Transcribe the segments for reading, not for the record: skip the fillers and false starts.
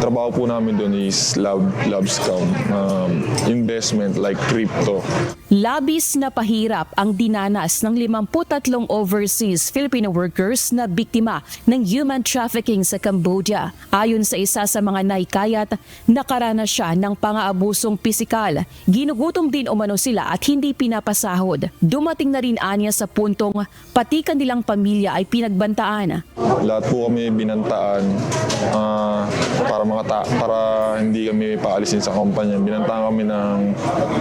trabaho po namin doon is lab scam, investment like crypto. Labis na pahirap ang dinanas ng 53 overseas Filipino workers na biktima ng human trafficking sa Cambodia. Ayon sa isa sa mga naikayat, nakaranas siya ng pang-aabusong pisikal. Ginugutom din umano sila at hindi pinapasahod. Dumating na rin anya sa puntong pati kanilang pamilya ay pinagbantaan. Lahat po kami binantaan para hindi kami paalisin sa kumpanya. Binantaan kami ng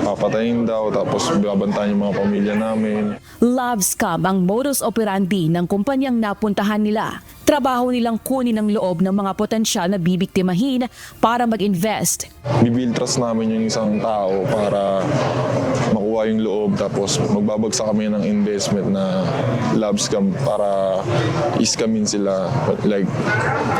papatayin daw, tapos babantaan yung mga pamilya namin. Love scam ang modus operandi ng kumpanyang napuntahan nila. Trabaho nilang kunin ang loob ng mga potensyal na bibiktimahin para mag-invest. Bibuild trust namin yung isang tao para makuha yung loob, tapos magbabagsak kami ng investment na love scam para i-scamin sila. Like,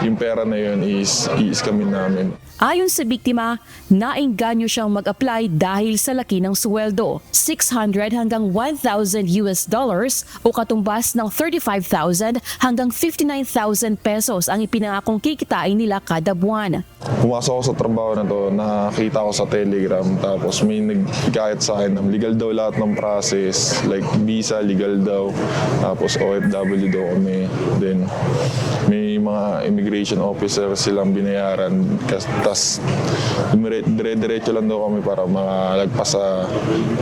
yung pera na yun is i-scamin namin. Ayon sa biktima, naengganyo siyang mag-apply dahil sa laki ng sweldo, $600 hanggang $1,000 o katumbas ng 35,000 hanggang 59,000 pesos ang ipinangakong kikitain nila kada buwan. Pumasok ako sa trabaho na to, nakita ko sa Telegram, tapos may nagkayat sa akin na legal daw lahat ng process, like visa, legal daw, tapos OFW daw kami. Then may mga immigration officer silang binayaran, tas dire-diretso lang daw kami para makalagpas sa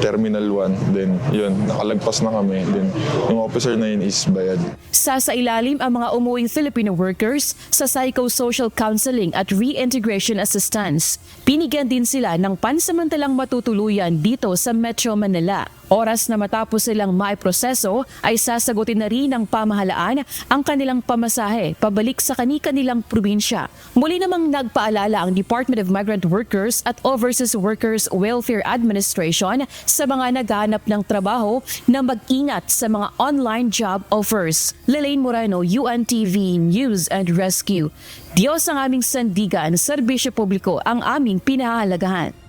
Terminal 1. Then yun, nakalagpas na kami. Then yung officer na yun is bayad. Sasailalim ang mga umuwing Filipino workers sa psychosocial counseling at reintegration assistance. Binigyan din sila ng pansamantalang matutuluyan dito sa Metro Manila. Oras na matapos silang maiproseso ay sasagutin na rin ng pamahalaan ang kanilang pamasahe pabalik sa kani-kanilang probinsya. Muli namang nagpaalala ang Department of Migrant Workers at Overseas Workers Welfare Administration sa mga naghahanap ng trabaho na mag-ingat sa mga online job offers. Lelaine Moreno, UNTV News and Rescue. Diyos ang aming sandigan, serbisyo publiko ang aming pinahahalagahan.